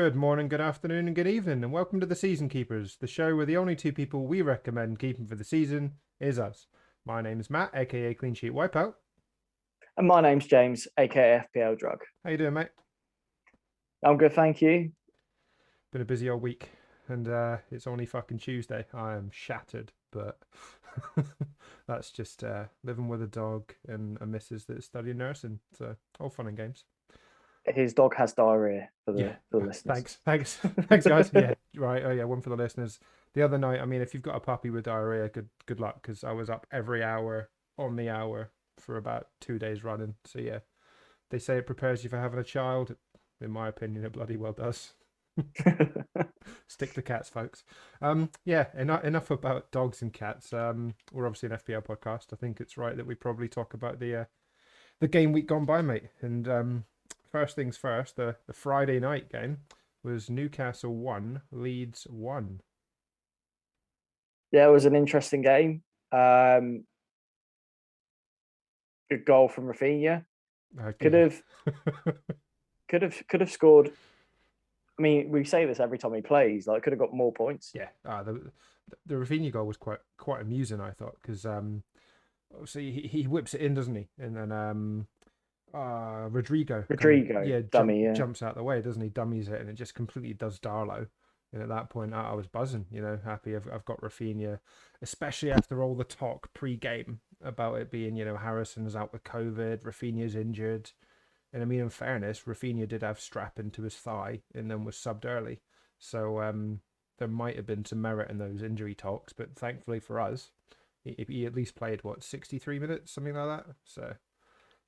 Good morning, good afternoon, and good evening, and welcome to the Season Keepers, the show where the only two people we recommend keeping for the season is us. My name is Matt, aka Clean Sheet Wipeout. And my name's James, aka FPL Drug. How you doing, mate? I'm good, thank you. Been a busy old week, and it's only fucking Tuesday. I am shattered, but that's just living with a dog and a missus that's studying nursing. So all fun and games. His dog has diarrhea for Yeah. the listeners. Thanks, guys. Yeah, right. Oh yeah, one for the listeners. The other night, I mean, if you've got a puppy with diarrhea, good luck, because I was up every hour on the hour for about 2 days running. So yeah, they say it prepares you for having a child. In my opinion, it bloody well does. Stick to cats, folks. Yeah, enough about dogs and cats. We're obviously an FPL podcast. I think it's right that we probably talk about the game week gone by, mate. And first things first, the Friday night game was Newcastle 1, Leeds 1. Yeah, it was an interesting game. Good goal from Rafinha. Could Yeah. have scored. I mean, we say this every time he plays. Like, could have got more points. Yeah, the Rafinha goal was quite amusing, I thought, because obviously he whips it in, doesn't he? And then Rodrigo kind of Rodrigo, dummy. Yeah, jumps out the way, doesn't he? Dummies it, and it just completely does Darlow. And at that point, I was buzzing, happy I've got Rafinha, especially after all the talk pre-game about it being, Harrison's out with COVID, Rafinha's injured. And I mean, in fairness, Rafinha did have strap into his thigh and then was subbed early. So there might have been some merit in those injury talks, but thankfully for us, he at least played, 63 minutes, something like that. So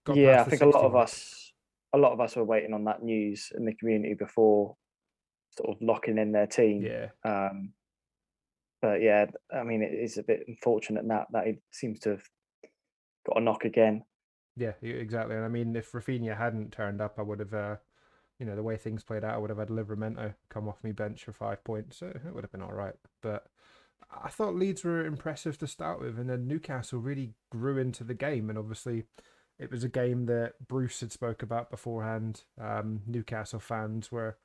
got yeah. past I the think 60 mark. a lot of us were waiting on that news in the community before sort of locking in their team. Yeah, But yeah, I mean, it is a bit unfortunate that he seems to have got a knock again. yeah, exactly. And I mean, if Rafinha hadn't turned up, I would have, the way things played out, I would have had Livramento come off me bench for 5 points. So it would have been all right. But I thought Leeds were impressive to start with, and then Newcastle really grew into the game. And obviously, it was a game that Bruce had spoke about beforehand. Newcastle fans were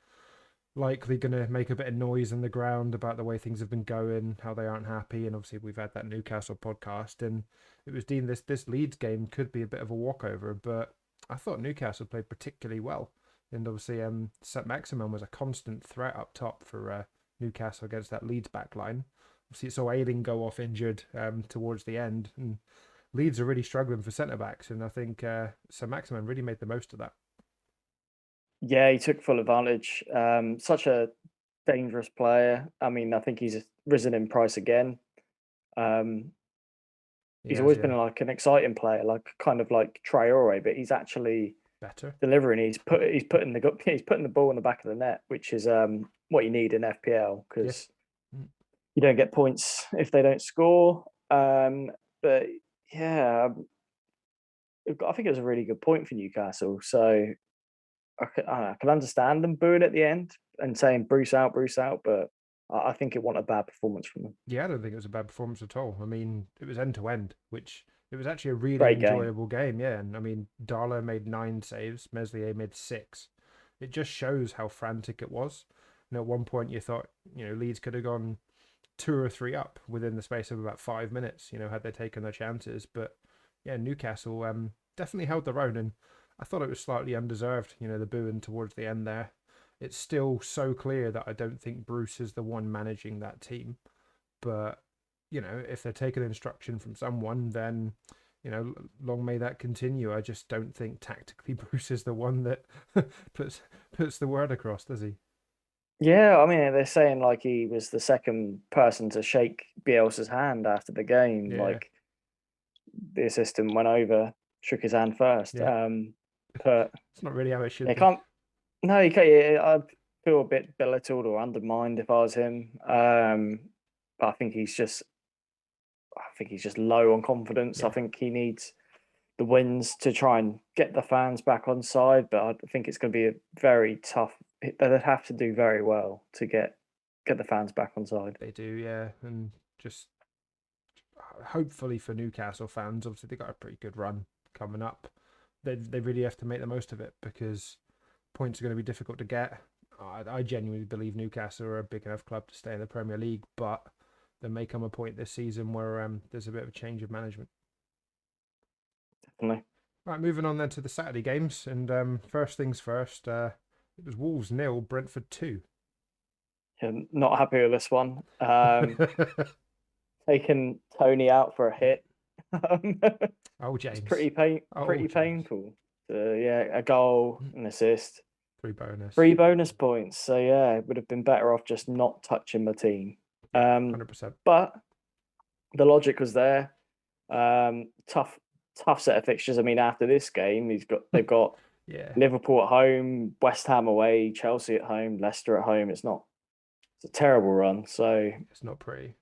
likely going to make a bit of noise in the ground about the way things have been going, how they aren't happy, and obviously we've had that Newcastle podcast, and it was deemed this Leeds game could be a bit of a walkover, but I thought Newcastle played particularly well, and obviously St Maximin was a constant threat up top for Newcastle against that Leeds back line. Obviously, it saw Ayling go off injured towards the end, and Leeds are really struggling for centre backs, and I think St Maximin really made the most of that. Yeah, he took full advantage. Such a dangerous player. I mean, I think he's risen in price again. Um, he's Yes, always been yeah, like an exciting player, like kind of like Traore, but he's actually better. delivering. He's putting the ball in the back of the net, which is what you need in FPL Yeah. because Mm. you don't get points if they don't score. But yeah, I think it was a really good point for Newcastle. So I can understand them booing at the end and saying Bruce out, but I think it wasn't a bad performance from them. Yeah, I don't think it was a bad performance at all. I mean, it was end to end, which it was actually a really Great game. enjoyable game. Yeah, and I mean, Darlow made 9 saves, Meslier made 6. It just shows how frantic it was. And at one point, you thought, Leeds could have gone 2 or 3 up within the space of about 5 minutes. Had they taken their chances. But yeah, Newcastle definitely held their own, and I thought it was slightly undeserved. The booing towards the end there. It's still so clear that I don't think Bruce is the one managing that team. But, if they're taking instruction from someone, then, long may that continue. I just don't think tactically Bruce is the one that puts puts the word across, does he? Yeah, I mean they're saying like he was the second person to shake Bielsa's hand after the game. Yeah, Like the assistant went over, shook his hand first. yeah. But It's not really how it should they be. can't. No, you can't. I feel a bit belittled or undermined if I was him. But I think he's just low on confidence. I Yeah, think he needs the wins to try and get the fans back on side. But I think it's going to be a very tough. They'd have to do very well to get the fans back on side. they do. Yeah, and just hopefully for Newcastle fans, obviously they got a pretty good run coming up. They really have to make the most of it because points are going to be difficult to get. I genuinely believe Newcastle are a big enough club to stay in the Premier League, but there may come a point this season where there's a bit of a change of management. Definitely. Right, moving on then to the Saturday games, and first things first, it was Wolves 0, Brentford 2. Yeah, not happy with this one. Taking Tony out for a hit. Oh, It's James. Oh, pretty James. painful. Yeah, a goal, an assist, 3 bonus. 3 bonus points. So yeah, it would have been better off just not touching my team. Yeah, 100%. But the logic was there. Tough set of fixtures. I mean, after this game, they've got Yeah, Liverpool at home, West Ham away, Chelsea at home, Leicester at home. It's a terrible run. So it's not pretty.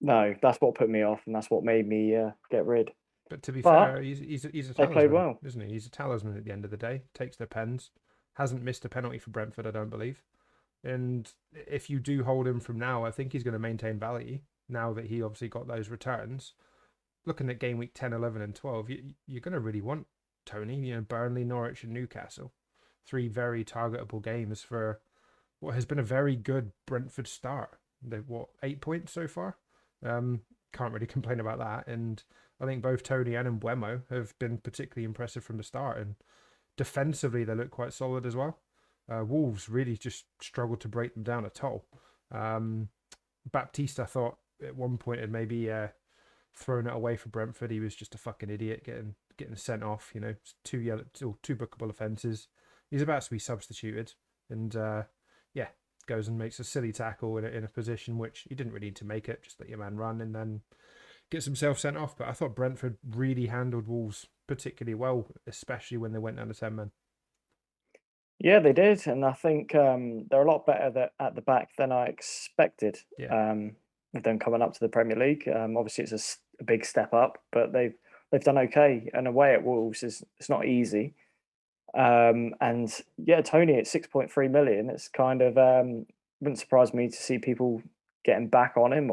no, that's what put me off, and that's what made me get rid. But to be But fair, he's a they played talisman, well. isn't he? He's a talisman at the end of the day. Takes their pens. Hasn't missed a penalty for Brentford, I don't believe. And if you do hold him from now, I think he's going to maintain value now that he obviously got those returns. Looking at game week 10, 11, and 12, you're going to really want Tony. Burnley, Norwich, and Newcastle. 3 very targetable games for what has been a very good Brentford start. They've, 8 points so far? Can't really complain about that. And I think both Tony and Mbeumo have been particularly impressive from the start. And defensively, they look quite solid as well. Wolves really just struggled to break them down at all. Baptiste, I thought at one point had maybe thrown it away for Brentford. He was just a fucking idiot getting sent off. Two bookable offences. He's about to be substituted, and yeah, goes and makes a silly tackle in a position which he didn't really need to make it. Just let your man run, and then gets himself sent off. But I thought Brentford really handled Wolves particularly well, especially when they went down to 10 men. Yeah, they did, and I think they're a lot better at the back than I expected. Yeah, With them coming up to the Premier League, obviously it's a big step up, but they've done okay. And away at Wolves is it's not easy. And yeah, Tony at 6.3 million. It's kind of wouldn't surprise me to see people getting back on him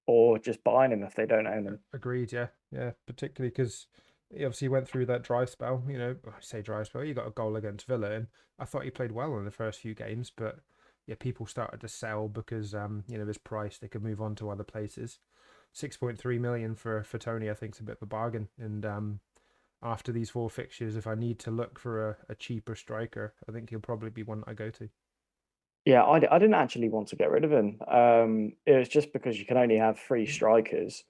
or just buying him if they don't own him. agreed. Yeah, particularly because he obviously went through that dry spell. I say dry spell. He got a goal against Villa, and I thought he played well in the first few games. But yeah, people started to sell because his price. They could move on to other places. 6.3 million for Tony, I think, is a bit of a bargain. And after these 4 fixtures, if I need to look for a cheaper striker, I think he'll probably be one I go to. Yeah, I didn't actually want to get rid of him. It was just because you can only have 3 strikers.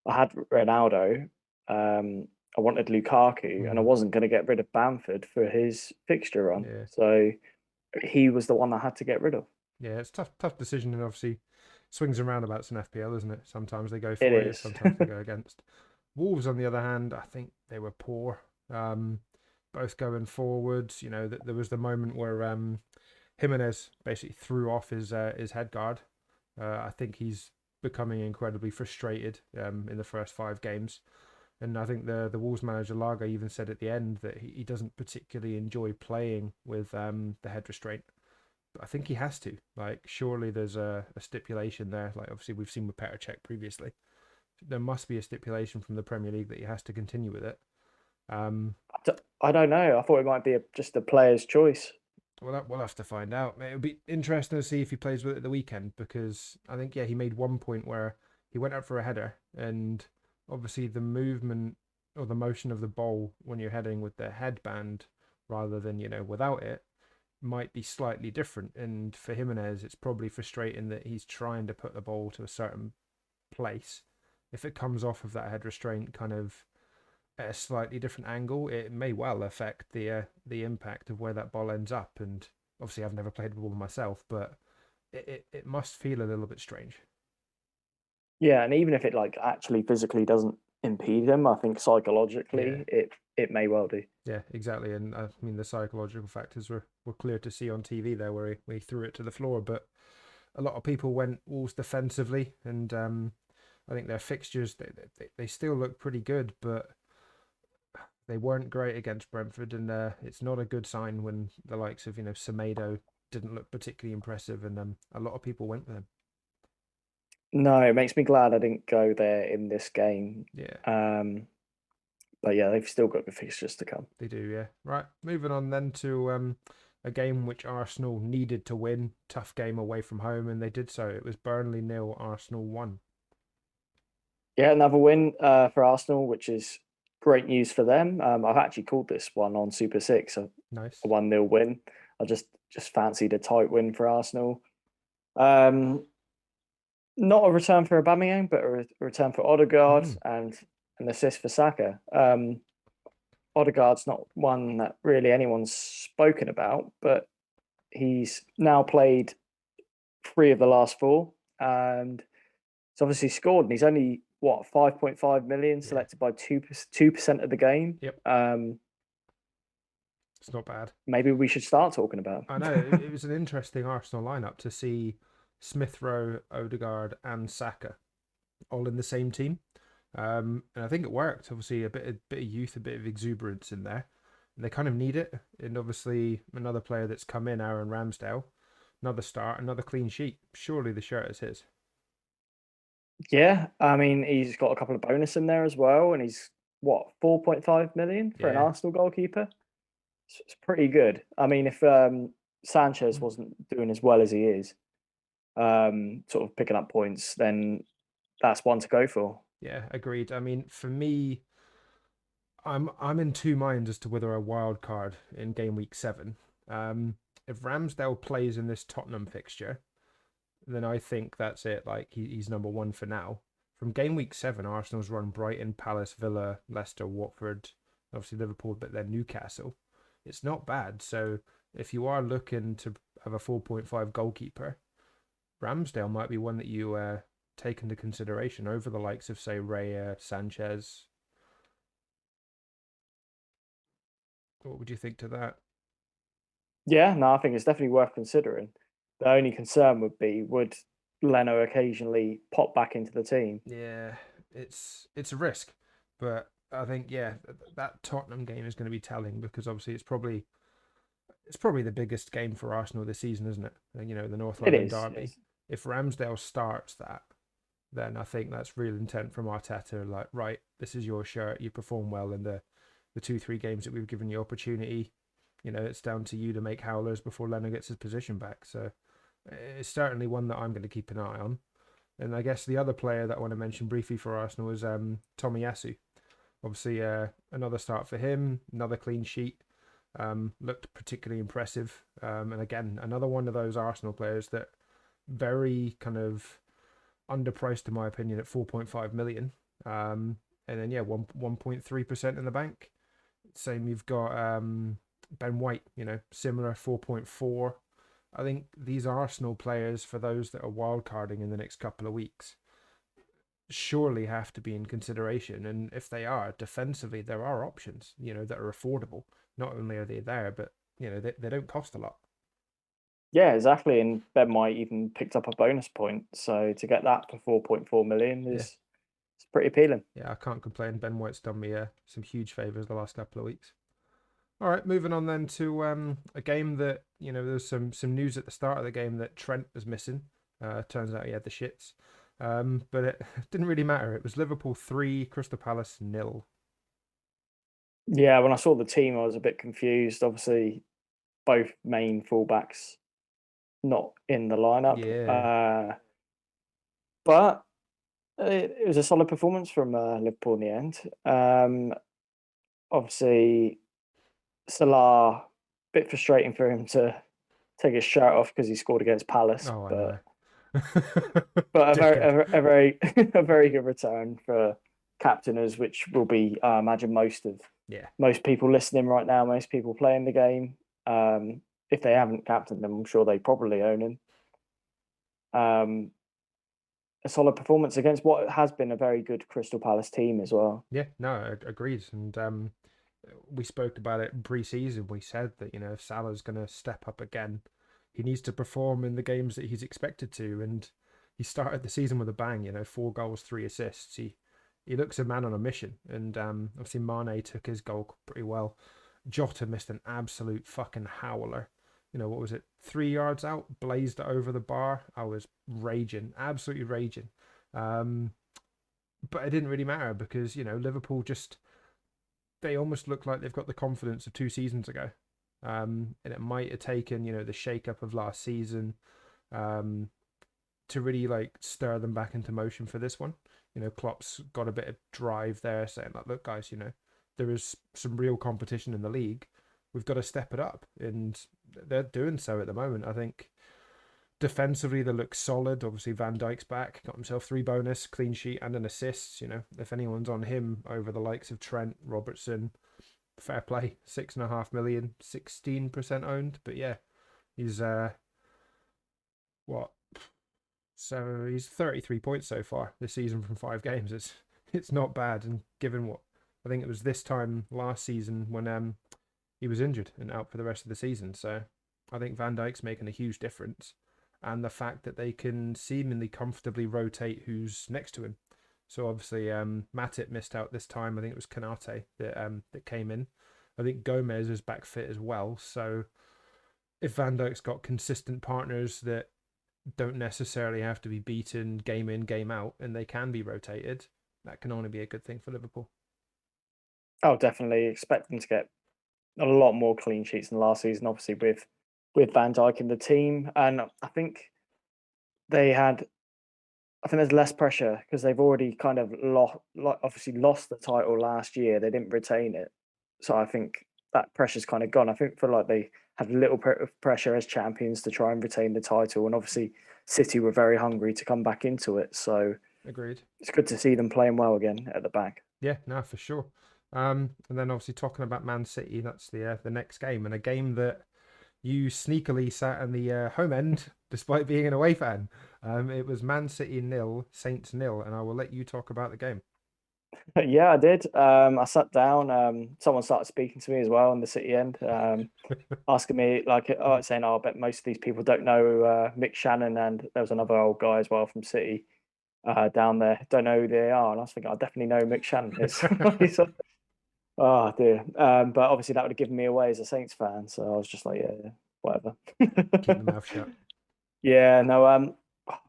I had Ronaldo. I wanted Lukaku, and I wasn't going to get rid of Bamford for his fixture run. Yeah, So he was the one I had to get rid of. yeah, it's tough decision, and obviously swings and roundabouts in FPL, isn't it? Sometimes they go It for you, is. sometimes they go against. Wolves, on the other hand, I think they were poor. Both going forwards. There was the moment where Jimenez basically threw off his head guard. I think he's becoming incredibly frustrated in the first 5 games. And I think the Wolves manager Lager even said at the end that he doesn't particularly enjoy playing with the head restraint. But I think he has to. Like, surely there's a stipulation there. Like, obviously we've seen with Petr Cech previously. There must be a stipulation from the Premier League that he has to continue with it. I don't know. I thought it might be just a player's choice. Well, we'll have to find out. It'll be interesting to see if he plays with it at the weekend, because I think, yeah, he made one point where he went up for a header, and obviously the movement or the motion of the ball when you're heading with the headband rather than, without it might be slightly different. And for Jimenez, it's probably frustrating that he's trying to put the ball to a certain place. If it comes off of that head restraint kind of at a slightly different angle, it may well affect the impact of where that ball ends up. And obviously, I've never played the ball myself, but it must feel a little bit strange. Yeah, and even if it like actually physically doesn't impede him, I think Yeah, psychologically it may well do. yeah, exactly. And I mean, the psychological factors were clear to see on TV there, where he threw it to the floor. But a lot of people went Wolves defensively, and I think their fixtures they still look pretty good, but they weren't great against Brentford, and it's not a good sign when the likes of Semedo didn't look particularly impressive, and a lot of people went with him. No, it makes me glad I didn't go there in this game. Yeah, But yeah, they've still got the fixtures to come. they do. Yeah, right. Moving on then to a game which Arsenal needed to win. Tough game away from home, and they did so. It was Burnley 0, Arsenal 1. Yeah, another win for Arsenal, which is great news for them. I've actually called this one on Super Six Nice. a 1-0 win. I just fancied a tight win for Arsenal. Um, Not a return for Aubameyang, but a return for Odegaard Mm. and an assist for Saka. Odegaard's not one that really anyone's spoken about, but he's now played 3 of the last 4, and he's obviously scored. And he's only 5.5 million, Yeah. selected by 2% of the game. Yep. It's not bad. Maybe we should start talking about I know it was an interesting Arsenal lineup to see Smith Rowe, Odegaard, and Saka all in the same team. And I think it worked. Obviously, a bit of youth, a bit of exuberance in there. And they kind of need it. And obviously, another player that's come in, Aaron Ramsdale, another start, another clean sheet. Surely the shirt is his. Yeah, I mean, he's got a couple of bonus in there as well, and he's 4.5 million for an Yeah. Arsenal goalkeeper. It's pretty good. I mean, if Sanchez wasn't doing as well as he is, sort of picking up points, then that's one to go for. Yeah, agreed. I mean, for me, I'm in two minds as to whether a wild card in game week 7. If Ramsdale plays in this Tottenham fixture, then I think that's it. Like he's number 1 for now. From game week 7, Arsenal's run Brighton, Palace, Villa, Leicester, Watford, obviously Liverpool, but then Newcastle. It's not bad. So if you are looking to have a 4.5 goalkeeper, Ramsdale might be one that you take into consideration over the likes of, say, Raya, Sanchez. What would you think to that? Yeah, no, I think it's definitely worth considering. The only concern would be, would Leno occasionally pop back into the team? Yeah, it's a risk, but I think that Tottenham game is going to be telling because obviously it's probably the biggest game for Arsenal this season, isn't it? You know, the North It London is. derby. If Ramsdale starts that, then I think that's real intent from Arteta. Like, right, this is your shirt. You perform well in the 2-3 games that we've given you opportunity. You know, it's down to you to make howlers before Leno gets his position back. So it's certainly one that I'm going to keep an eye on. And I guess the other player that I want to mention briefly for Arsenal is Tomiyasu. Obviously, another start for him, another clean sheet. Looked particularly impressive. And again, another one of those Arsenal players that very kind of underpriced in my opinion at 4.5 million. And then 1.3% in the bank. Same, you've got Ben White, similar 4.4. I think these Arsenal players, for those that are wildcarding in the next couple of weeks, surely have to be in consideration. And if they are, defensively, there are options, that are affordable. Not only are they there, but, they don't cost a lot. Yeah, exactly. And Ben White even picked up a bonus point. So to get that for 4.4 million Yeah. is it's pretty appealing. Yeah, I can't complain. Ben White's done me some huge favours the last couple of weeks. All right, moving on then to a game that, there's some news at the start of the game that Trent was missing. Turns out he had the shits. But it didn't really matter. It was Liverpool 3, Crystal Palace 0. Yeah, when I saw the team, I was a bit confused. Obviously, both main fullbacks not in the lineup. Yeah. But it was a solid performance from Liverpool in the end. Obviously, Salah, bit frustrating for him to take his shirt off because he scored against Palace. Oh, I but know. but Dickhead. a very a very good return for captainers, which will be, I imagine, Yeah. most people listening right now, most people playing the game. If they haven't captained them, I'm sure they probably own him. A solid performance against what has been a very good Crystal Palace team as well. Yeah, no, agreed. And we spoke about it in pre-season. We said that, if Salah's going to step up again, he needs to perform in the games that he's expected to. And he started the season with a bang, 4 goals, 3 assists. He looks a man on a mission. And obviously Mane took his goal pretty well. Jota missed an absolute fucking howler. What was it? 3 yards out, blazed it over the bar. I was raging, absolutely raging. But it didn't really matter because, Liverpool just, they almost look like they've got the confidence of 2 seasons ago. And it might have taken, the shake-up of last season um, to really like stir them back into motion for this one. Klopp's got a bit of drive there, saying like, "Look, guys, there is some real competition in the league. We've got to step it up," and they're doing so at the moment. I think defensively they look solid. Obviously, Van Dijk's back, got himself 3 bonus, clean sheet, and an assist. If anyone's on him over the likes of Trent, Robertson, fair play. 6.5 million, 16% owned. But yeah, he's what so he's 33 points so far this season from 5 games. It's not bad, and given what I think it was this time last season when he was injured and out for the rest of the season. So I think Van Dijk's making a huge difference, and the fact that they can seemingly comfortably rotate who's next to him. So obviously Matip missed out this time. I think it was Kanate that came in. I think Gomez is back fit as well. So if Van Dijk's got consistent partners that don't necessarily have to be beaten game in, game out, and they can be rotated, that can only be a good thing for Liverpool. Oh, definitely expect them to get a lot more clean sheets than last season, obviously with Van Dijk in the team. And I think they had I think there's less pressure because they've already kind of obviously lost the title last year. They didn't retain it, so I think that pressure's kind of gone. I think feel like they had a little bit of pressure as champions to try and retain the title, and obviously City were very hungry to come back into it. So Agreed. it's good to see them playing well again at the back. Yeah, no, for sure. And then obviously talking about Man City, that's the next game, and a game that you sneakily sat in the home end despite being an away fan. It was Man City 0, Saints 0, and I will let you talk about the game. Yeah, I did. I sat down. Someone started speaking to me as well in the City end, asking me saying, "Oh, I bet most of these people don't know Mick Shannon," and there was another old guy as well from City down there. Don't know who they are, and I was thinking, I definitely know who Mick Shannon is. He's like, oh dear. But obviously that would have given me away as a Saints fan, so I was just like, yeah, whatever. Keep the mouth shut. Yeah, no.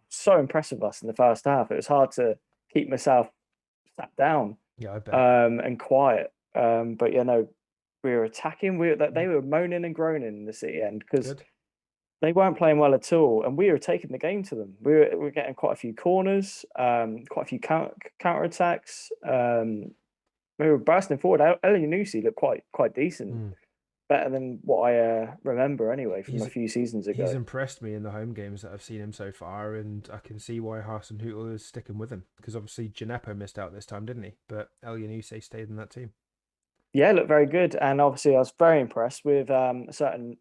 So impressive us in the first half. It was hard to keep myself sat down Yeah, I bet. and quiet. But yeah, no, we were attacking. They were moaning and groaning in the City end because Good. they weren't playing well at all, and we were taking the game to them. We were getting quite a few corners, quite a few counter attacks. We were bursting forward. Elyounoussi looked quite decent, Mm. better than what I remember anyway from a He's few seasons he's ago. impressed me in the home games that I've seen him so far, and I can see why Hasenhüttl is sticking with him, because obviously Gineppo missed out this time, didn't he? But Elyounoussi stayed in that team. Yeah, looked very good, and obviously I was very impressed with a certain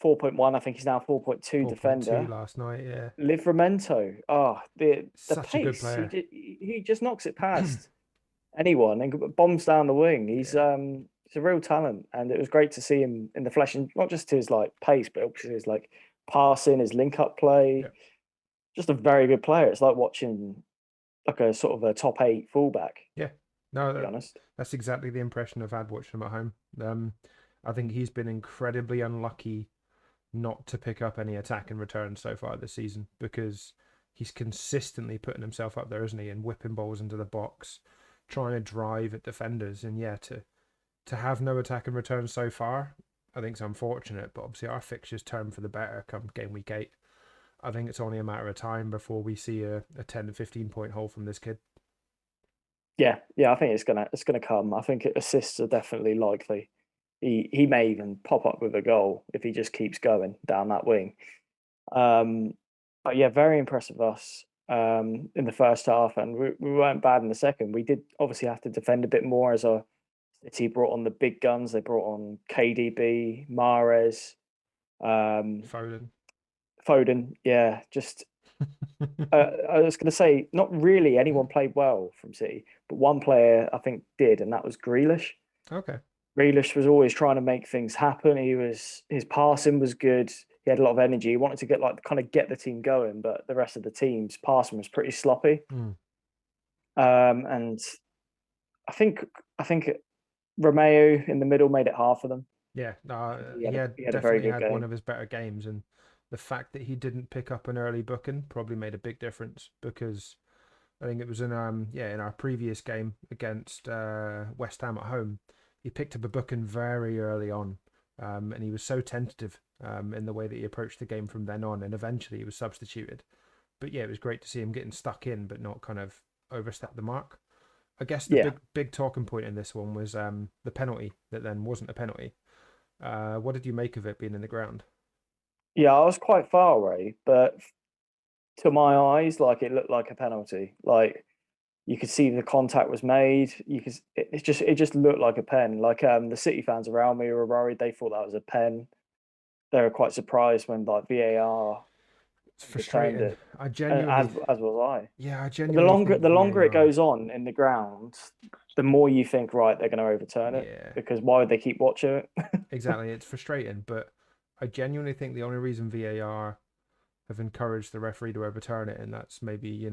4.1. I think he's now 4.2 4.2 defender. last night, yeah. Livramento. Oh, the Such a good pace. player. He just knocks it past anyone and bombs down the wing. Yeah. He's a real talent, and it was great to see him in the flesh, and not just his like pace, but also his like passing, his link up play. Yeah. Just a very good player. It's like watching like a sort of a top 8 fullback, Yeah. No, to be honest. that's exactly the impression I've had watching him at home. I think he's been incredibly unlucky not to pick up any attack and return so far this season, because he's consistently putting himself up there, isn't he? And whipping balls into the box, trying to drive at defenders. And yeah, to have no attack and return so far, I think it's unfortunate. But obviously our fixtures turn for the better come game week 8. I think it's only a matter of time before we see a 10 to 15 point haul from this kid. Yeah, I think it's gonna come. I think assists are definitely likely. He may even pop up with a goal if he just keeps going down that wing. Um, but yeah, very impressive us in the first half, and we weren't bad in the second. We did obviously have to defend a bit more as our City brought on the big guns. They brought on KDB, Mahrez, um, Foden. Foden. Yeah, just I was going to say, not really anyone played well from City, but one player I think did, and that was Grealish. Okay. Grealish was always trying to make things happen. His passing was good. He had a lot of energy. He wanted to get the team going, but the rest of the team's passing was pretty sloppy. Mm. And I think Romeo in the middle made it hard for them. Yeah, He had a very definitely good had one game. of his better games, and the fact that he didn't pick up an early booking probably made a big difference, because I think it was in in our previous game against West Ham at home, he picked up a booking very early on, And he was so tentative in the way that he approached the game from then on, and eventually he was substituted. But yeah, it was great to see him getting stuck in, but not kind of overstep the mark. I guess the Yeah, big talking point in this one was the penalty that then wasn't a penalty. What did you make of it being in the ground? yeah, I was quite far away, but to my eyes, like it looked like a penalty. Like you could see the contact was made. It just looked like a pen. Like the City fans around me were worried. They thought that was a pen. They were quite surprised when like VAR It's overturned frustrating. it, I and genuinely, as was I. yeah, I But the genuinely longer think the longer it VAR. goes on in the ground, the more you think, right, they're going to overturn it Yeah, because why would they keep watching it? exactly. It's frustrating, but I genuinely think the only reason VAR have encouraged the referee to overturn it, and that's maybe,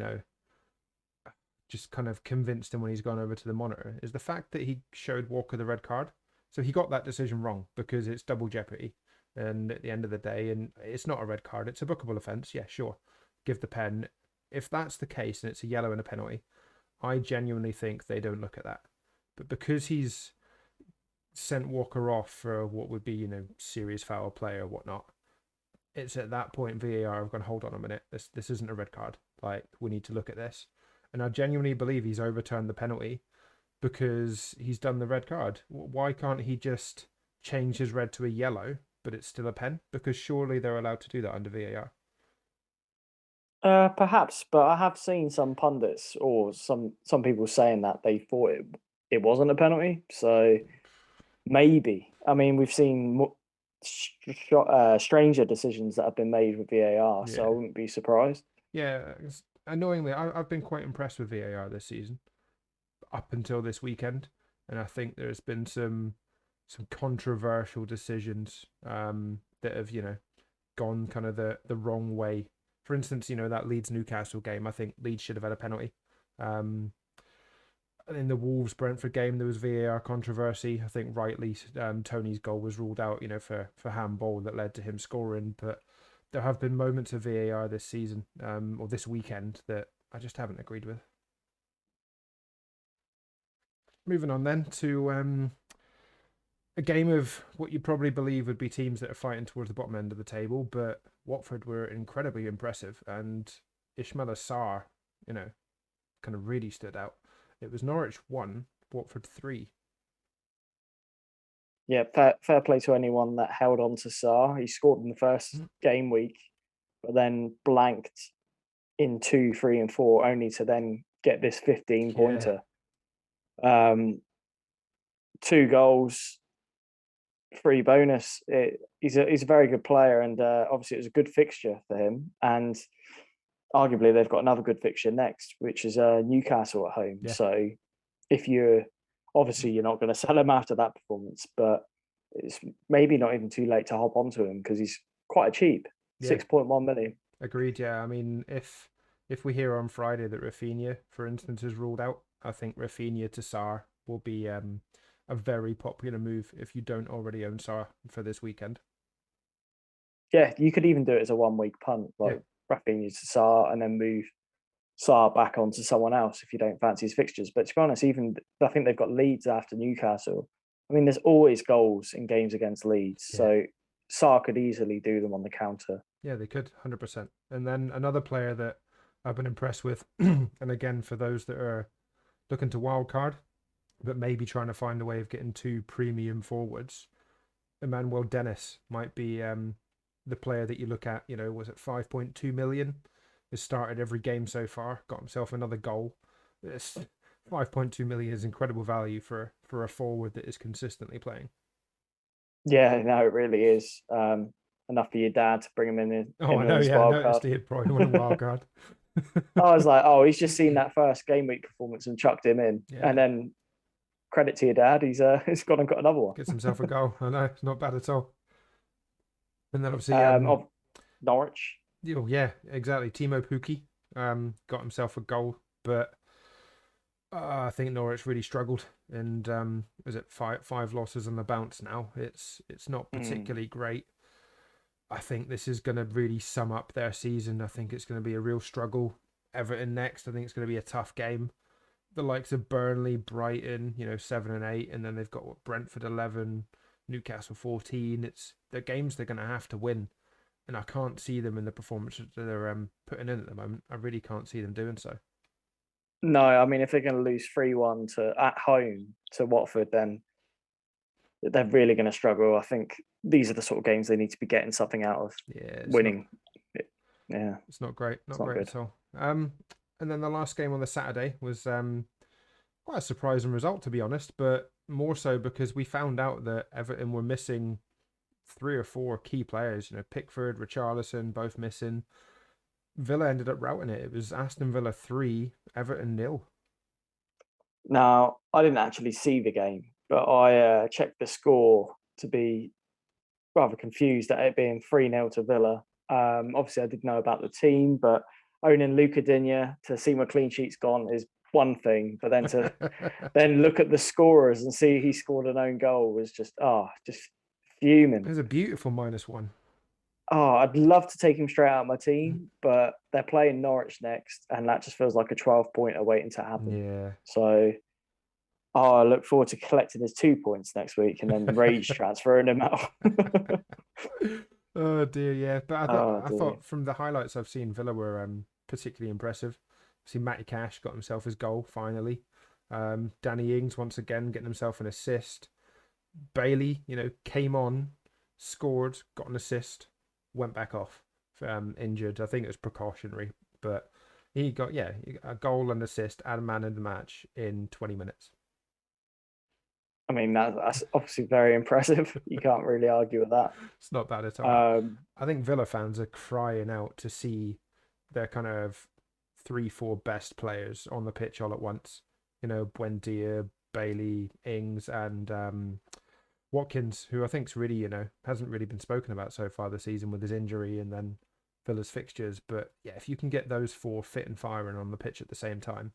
just kind of convinced him when he's gone over to the monitor, is the fact that he showed Walker the red card. So he got that decision wrong because it's double jeopardy. And at the end of the day, and it's not a red card, it's a bookable offence. Yeah, sure. Give the pen. If that's the case and it's a yellow and a penalty, I genuinely think they don't look at that. But because he's sent Walker off for what would be, serious foul play or whatnot, it's at that point VAR have gone, hold on a minute, this isn't a red card. Like, we need to look at this. And I genuinely believe he's overturned the penalty because he's done the red card. Why can't he just change his red to a yellow, but it's still a pen? Because surely they're allowed to do that under VAR. Perhaps, but I have seen some pundits or some people saying that they thought it wasn't a penalty. So maybe. I mean, we've seen stranger decisions that have been made with VAR, so I Yeah. wouldn't be surprised. Yeah. Annoyingly, I've been quite impressed with VAR this season up until this weekend. And I think there's been some controversial decisions that have, gone kind of the wrong way. For instance, that Leeds Newcastle game, I think Leeds should have had a penalty. Um, in the Wolves Brentford game, there was VAR controversy. I think rightly, Tony's goal was ruled out, for handball that led to him scoring. But there have been moments of VAR this season, or this weekend, that I just haven't agreed with. Moving on then to a game of what you probably believe would be teams that are fighting towards the bottom end of the table, but Watford were incredibly impressive, and Ismaila Sarr, kind of really stood out. It was Norwich 1, Watford 3. Yeah, fair play to anyone that held on to Sarr. He scored in the first game week, but then blanked in 2, 3, and 4, only to then get this 15 Yeah, pointer. 2 goals, 3 bonus. He's a very good player, and obviously it was a good fixture for him. And arguably they've got another good fixture next, which is Newcastle at home. yeah, So if you're not going to sell him after that performance, but it's maybe not even too late to hop onto him because he's quite cheap, yeah. 6.1 million. Agreed. Yeah, I mean, if we hear on Friday that Rafinha, for instance, is ruled out, I think Rafinha to Sarr will be a very popular move if you don't already own Sarr for this weekend. Yeah, you could even do it as a 1 week punt, Yeah, like Rafinha to Sarr, and then move Sarr back onto someone else if you don't fancy his fixtures. But to be honest, even I think they've got Leeds after Newcastle. I mean, there's always goals in games against Leeds, yeah. so Sarr could easily do them on the counter. Yeah, they could, 100%. And then another player that I've been impressed with, and again, for those that are looking to wildcard, but maybe trying to find a way of getting two premium forwards, Emmanuel Dennis might be the player that you look at. Was it 5.2 million? Has started every game so far, got himself another goal. This 5.2 million is incredible value for a forward that is consistently playing. Yeah, no, it really is. Enough for your dad to bring him Oh, I in know. his Yeah, I wild card. noticed he had probably won a wild card. I was like, oh, he's just seen that first game week performance and chucked him in, and Yeah, then credit to your dad, he's gone and got another one. gets himself a goal. I know, it's not bad at all. And then obviously, Of Norwich. yeah, exactly. Timo Pukki got himself a goal, but I think Norwich really struggled, and is it five losses on the bounce now? It's not Mm. particularly great. I think this is going to really sum up their season. I think it's going to be a real struggle. Everton next. I think it's going to be a tough game. The likes of Burnley, Brighton, 7 and 8, and then they've got Brentford 11, Newcastle 14. They're games they're going to have to win, and I can't see them in the performances that they're putting in at the moment. I really can't see them doing so. No, I mean if they're going to lose 3-1 to at home to Watford, then they're really going to struggle. I think these are the sort of games they need to be getting something out of. Yeah, Winning. Yeah, it's not great, it's not not great good. at all. And then the last game on the Saturday was quite a surprising result, to be honest, but more so because we found out that Everton were missing 3 or 4 key players. Pickford, Richarlison, both missing. Villa ended up routing it. It was Aston Villa 3, Everton 0. Now, I didn't actually see the game, but I checked the score to be rather confused at it being 3-0 to Villa. Obviously, I did know about the team, but owning Luca Digne to see my clean sheets gone is one thing, but then to then look at the scorers and see he scored an own goal was just It fuming. was a beautiful -1. Oh, I'd love to take him straight out of my team, but they're playing Norwich next, and that just feels like a 12-pointer waiting to happen. Yeah. So, I look forward to collecting his 2 points next week and then rage transferring him out. Oh dear, yeah. But I thought Oh I dear. thought from the highlights I've seen, Villa were particularly impressive. See, Matty Cash got himself his goal finally. Danny Ings once again getting himself an assist. Bailey, came on, scored, got an assist, went back off, injured. I think it was precautionary, but he got a goal and assist and a man in the match in 20 minutes. I mean, that's obviously very impressive. You can't really argue with that. It's not bad at all. Um, I think Villa fans are crying out to see their kind of 3, 4 best players on the pitch all at once. Buendia, Bailey, Ings, and Watkins, who I think's really, hasn't really been spoken about so far this season with his injury and then Villa's fixtures. But yeah, if you can get those 4 fit and firing on the pitch at the same time,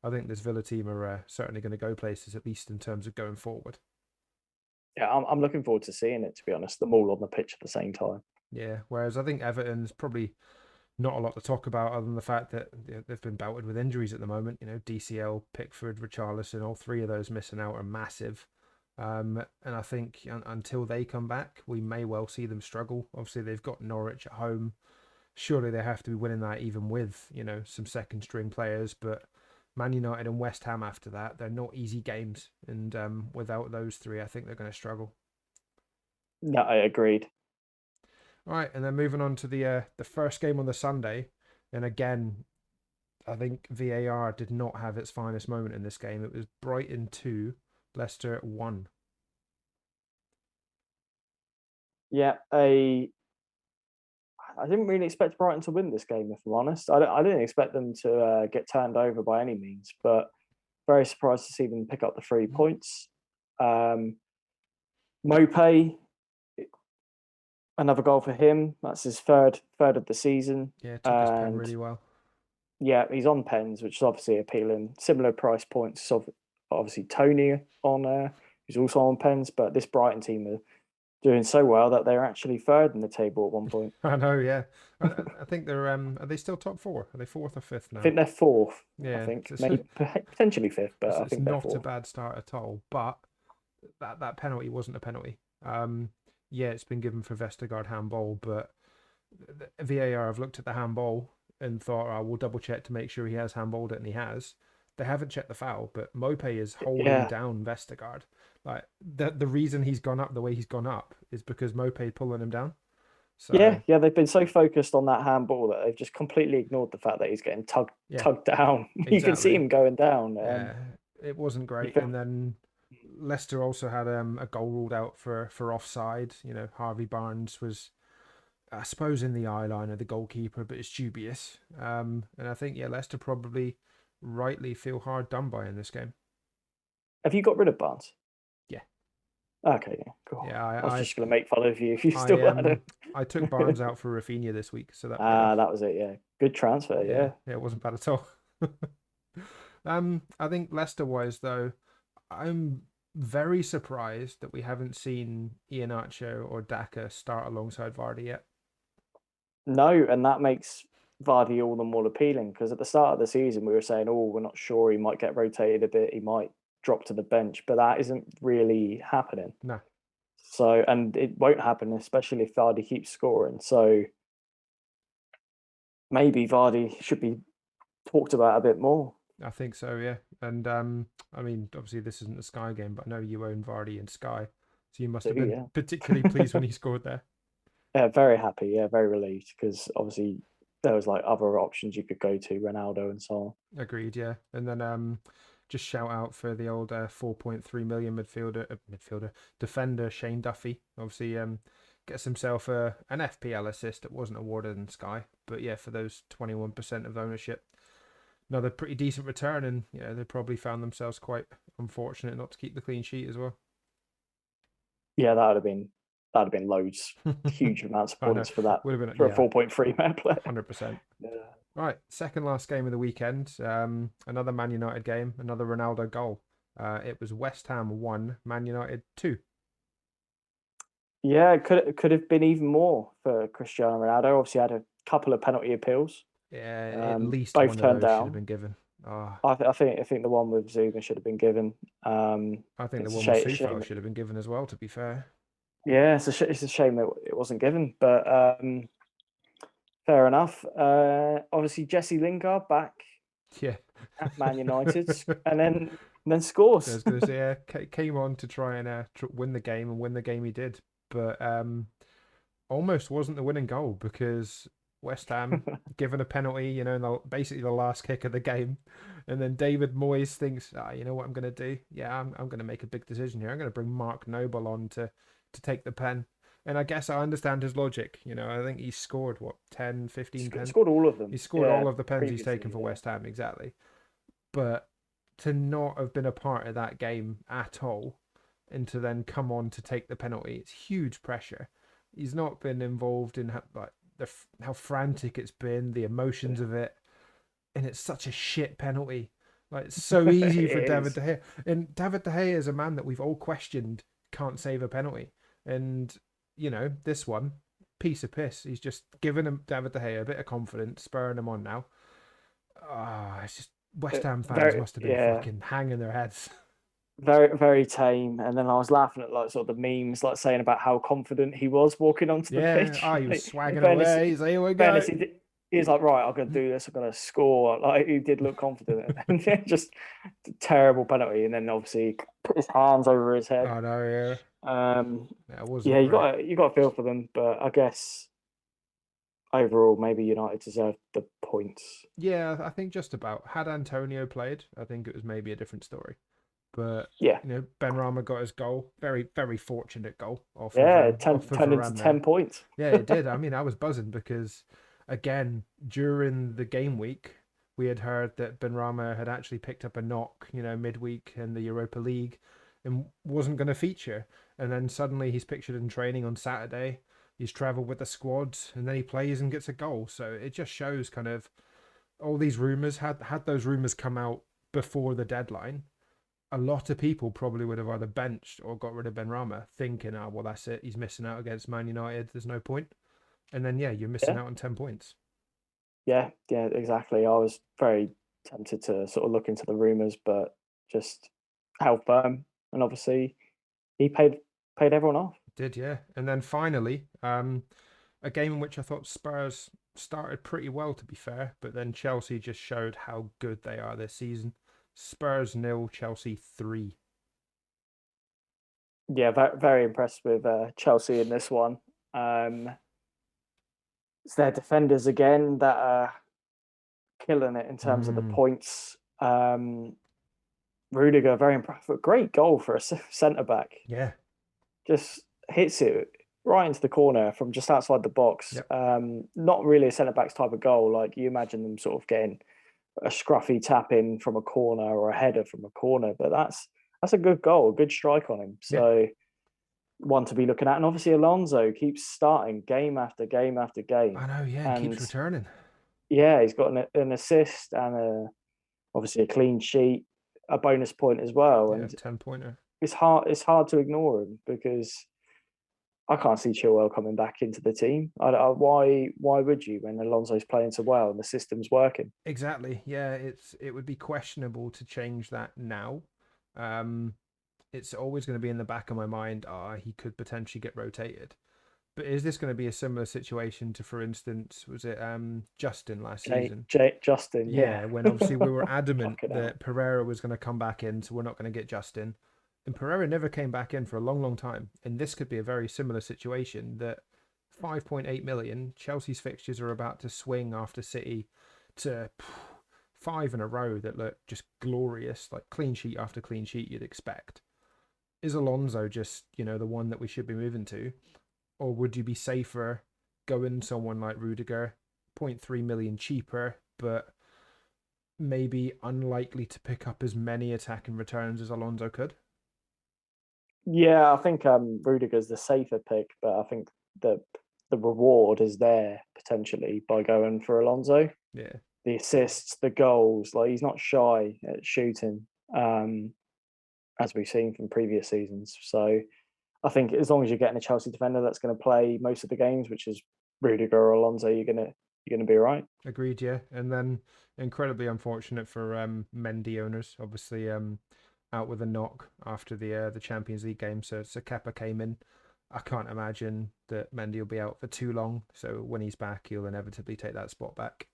I think this Villa team are certainly going to go places, at least in terms of going forward. yeah, I'm looking forward to seeing it. To be honest, them all on the pitch at the same time. Yeah, whereas I think Everton's probably not a lot to talk about other than the fact that they've been belted with injuries at the moment. DCL, Pickford, Richarlison, all 3 of those missing out are massive. And I think until they come back, we may well see them struggle. Obviously, they've got Norwich at home. Surely they have to be winning that even with, some second string players. But Man United and West Ham after that, they're not easy games. And without those 3, I think they're going to struggle. No, I agreed. All right, and then moving on to the first game on the Sunday, and again, I think VAR did not have its finest moment in this game. It was Brighton 2, Leicester 1. Yeah, I didn't really expect Brighton to win this game, if I'm honest. I didn't expect them to get turned over by any means, but very surprised to see them pick up the 3 points. Mopay, another goal for him. That's his third of the season. Yeah, took his pen And really well. yeah, he's on pens, which is obviously appealing. Similar price points of obviously Tony on who's also on pens, but this Brighton team are doing so well that they're actually third in the table at one point. I know, yeah. I think they're are they still top 4? Are they 4th or 5th I now? think they're fourth. I Yeah, think maybe potentially fifth, but I it's think they're not a fourth. bad start at all. But that penalty wasn't a penalty. Yeah, it's been given for Vestergaard handball, but the VAR have looked at the handball and thought, oh, we'll double check to make sure he has handballed it, and he has. They haven't checked the foul, but Mopay is holding Yeah, down Vestergaard. Like the reason he's gone up the way he's gone up is because Mopay pulling him down. So yeah. They've been so focused on that handball that they've just completely ignored the fact that he's getting yeah, tugged down. You can see exactly. him going down. It wasn't You great. feel, And then Leicester also had a goal ruled out for offside. Harvey Barnes was, I suppose, in the eye line of the goalkeeper, but it's dubious. And I think Leicester probably rightly feel hard done by in this game. have you got rid of Barnes? Yeah, Okay, yeah, cool. yeah. I was just going to make fun of you if you still I had him. I took Barnes out for Rafinha this week, so that paid off. That was it. Yeah, good transfer. Yeah, Yeah, yeah, it wasn't bad at all. I think Leicester wise though, I'm very surprised that we haven't seen Iheanacho or Daka start alongside Vardy yet. no, and that makes Vardy all the more appealing because at the start of the season we were saying, oh, we're not sure he might get rotated a bit, he might drop to the bench, but that isn't really happening. No, So, and it won't happen, especially if Vardy keeps scoring. So maybe Vardy should be talked about a bit more. I think so, yeah. And I mean, obviously this isn't a Sky game, but I know you own Vardy and Sky, so you must So have been yeah, particularly pleased when he scored there. yeah, very happy. Yeah, very relieved because obviously there was like other options you could go to, Ronaldo and so on. Agreed, yeah. And then just shout out for the old 4.3 million midfielder defender Shane Duffy. Obviously gets himself an FPL assist that wasn't awarded in Sky, but yeah, for those 21% of ownership, another pretty decent return, and yeah, they probably found themselves quite unfortunate not to keep the clean sheet as well. Yeah, that'd have been loads, huge amounts of I know, points for that, would have been, for a yeah, 4.3 man player. 100%. Yeah. Right, second last game of the weekend. Another Man United game, another Ronaldo goal. It was West Ham 1, Man United 2. Yeah, it could have been even more for Cristiano Ronaldo. Obviously, had a couple of penalty appeals, Yeah, at least both one of turned those should have down. been given. Oh, I think the one with Zuma should have been given. I think the It's a one with shame. Sufal should have been given as well, to be fair. Yeah, it's a shame that it wasn't given, but fair enough. Obviously, Jesse Lingard back Yeah. at Man United, and then I scores. was going to say, came on to try and win the game, and win the game he did. But almost wasn't the winning goal because West Ham given a penalty, you know, in basically the last kick of the game, and then David Moyes thinks, you know what I'm going to do? Yeah, I'm going to make a big decision here. I'm going to bring Mark Noble on to take the pen. And I guess I understand his logic. You know, I think he scored what 10, 15 pens. Scored all of He them. scored Yeah, all of the pens he's taken previously. for Yeah. West Ham exactly. But to not have been a part of that game at all, and to then come on to take the penalty, it's huge pressure. He's not been involved in like how frantic it's been, the emotions of it, and it's such a shit penalty. Like it's so easy It for David is. De Gea, and David De Gea is a man that we've all questioned can't save a penalty, and you know this one piece of piss. He's just given him David De Gea a bit of confidence, spurring him on now. It's just West Ham fans Very, must have been yeah, fucking hanging their heads. very, very tame. And then I was laughing at like sort of the memes, like saying about how confident he was walking onto the Yeah, pitch. he was Like, in swagging fairness, away. He's like, here we go. fairness, he was like, right, I'm going to do this. I'm going to score. Like he did look confident, and then just terrible penalty. And then obviously put his hands over his head. Oh no, yeah, Um, that wasn't yeah, great. you got to feel for them, but I guess overall, maybe United deserved the points. Yeah, I think just about. Had Antonio played, I think it was maybe a different story. But Yeah, you know, Ben Rama got his goal. Very, very fortunate goal yeah, off of turned into Varane there. 10 points. Yeah, it did. I mean, I was buzzing because again, during the game week, we had heard that Ben Rama had actually picked up a knock, you know, midweek in the Europa League and wasn't going to feature. And then suddenly he's pictured in training on Saturday. He's travelled with the squad and then he plays and gets a goal. So it just shows kind of all these rumours. Had those rumours come out before the deadline, a lot of people probably would have either benched or got rid of Ben Rama, thinking, "Oh, well, that's it. He's missing out against Man United. There's no point." And then, yeah, you're missing Yeah, out on 10 points. yeah, exactly. I was very tempted to sort of look into the rumours, but just how firm, and obviously he paid everyone off. Did, yeah. And then finally, a game in which I thought Spurs started pretty well, to be fair, but then Chelsea just showed how good they are this season. Spurs nil, Chelsea 3. Yeah, very, very impressed with Chelsea in this one. Um, it's their defenders again that are killing it in terms of the Mm, points. Rudiger, very impressive. Great goal for a centre back. yeah, Just hits it right into the corner from just outside the box. yep, Not really a centre back's type of goal. Like you imagine them sort of getting a scruffy tap in from a corner or a header from a corner, but that's a good goal, a good strike on him. yeah. So one to be looking at, and obviously Alonso keeps starting game after game after I game, know, yeah, and keeps and returning. yeah, he's got an assist and obviously a clean sheet, a bonus point as well, Yeah, and 10 pointer. it's hard to ignore him because I can't see Chilwell coming back into the team. Why would you when Alonso's playing so well and the system's working? Exactly. Yeah, it would be questionable to change that now. Um, it's always going to be in the back of my mind, he could potentially get rotated. But is this going to be a similar situation to, for instance, was it Justin last season? Justin, yeah. Yeah, when obviously we were adamant Fucking hell. that Pereira was going to come back in, so we're not going to get Justin. And Pereira never came back in for a long, long time. And this could be a very similar situation that 5.8 million, Chelsea's fixtures are about to swing after City to 5 in a row that look just glorious, like clean sheet after clean sheet you'd expect. Is Alonso just, the one that we should be moving to? Or would you be safer going someone like Rudiger, 0.3 million cheaper, but maybe unlikely to pick up as many attacking returns as Alonso could? Yeah, I think Rudiger's the safer pick, but I think the reward is there potentially by going for Alonso. Yeah. The assists, the goals, like he's not shy at shooting, as we've seen from previous seasons. So I think as long as you're getting a Chelsea defender that's going to play most of the games, which is Rudiger or Alonso, you're gonna be all right. Agreed, yeah. And then incredibly unfortunate for Mendy owners, obviously out with a knock after the Champions League game. So Kepa came in. I can't imagine that Mendy will be out for too long. So when he's back, he'll inevitably take that spot back.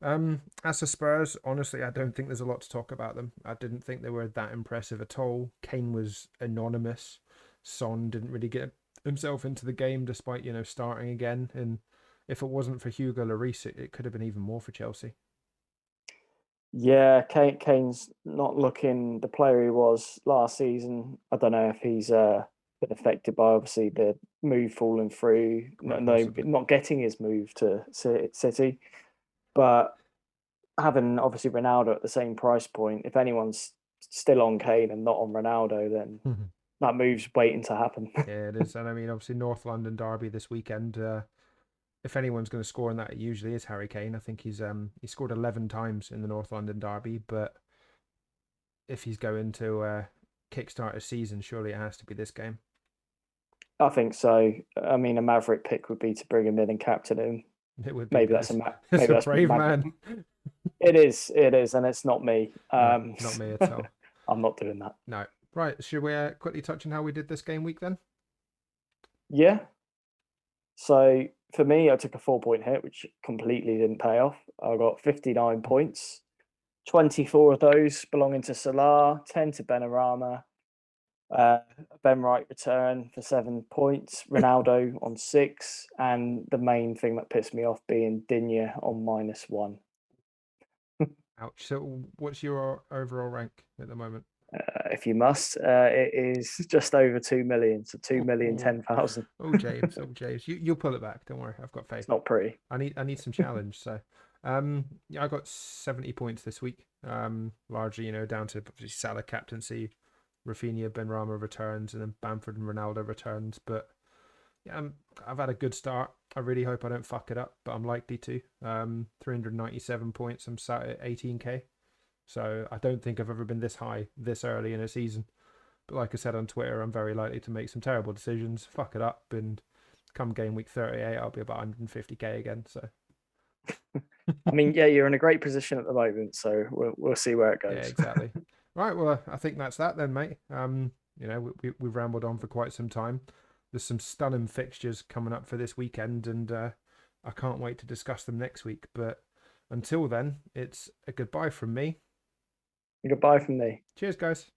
As for Spurs, honestly, I don't think there's a lot to talk about them. I didn't think they were that impressive at all. Kane was anonymous. Son didn't really get himself into the game despite, starting again. And if it wasn't for Hugo Lloris, it could have been even more for Chelsea. Yeah, Kane's not looking the player he was last season. I don't know if he's been affected by obviously the move falling through, not getting his move to City. But having obviously Ronaldo at the same price point, if anyone's still on Kane and not on Ronaldo, then that move's waiting to happen. Yeah, it is. And I mean, obviously, North London derby this weekend. If anyone's going to score in that, it usually is Harry Kane. I think he scored 11 times in the North London derby. But if he's going to kickstart a season, surely it has to be this game. I think so. I mean, a maverick pick would be to bring him in and captain him. It would be. Maybe that's a brave man. It is, and it's not me. No, not me at all. I'm not doing that. No. Right, should we quickly touch on how we did this game week then? Yeah. So for me, I took a 4-point hit, which completely didn't pay off. I got 59 points, 24 of those belonging to Sarr, 10 to Benrahma, Ben Wright return for 7 points, Ronaldo on 6, and the main thing that pissed me off being Digne on -1. Ouch. So what's your overall rank at the moment? If you must, it is just over 2 million, so 2,010,000. Oh, James, you'll pull it back. Don't worry, I've got faith. It's not pretty. I need some challenge. So, I got 70 points this week. Largely, down to Salah captaincy, Rafinha, Benrahma returns, and then Bamford and Ronaldo returns. But yeah, I've had a good start. I really hope I don't fuck it up, but I'm likely to. 397 points. I'm sat at 18k. So I don't think I've ever been this high this early in a season. But like I said on Twitter, I'm very likely to make some terrible decisions, fuck it up, and come game week 38, I'll be about 150k again. So, I mean, yeah, you're in a great position at the moment, so we'll see where it goes. Yeah, exactly. Right, well, I think that's that then, mate. We've rambled on for quite some time. There's some stunning fixtures coming up for this weekend, and I can't wait to discuss them next week. But until then, it's a goodbye from me. Goodbye from me. Cheers, guys.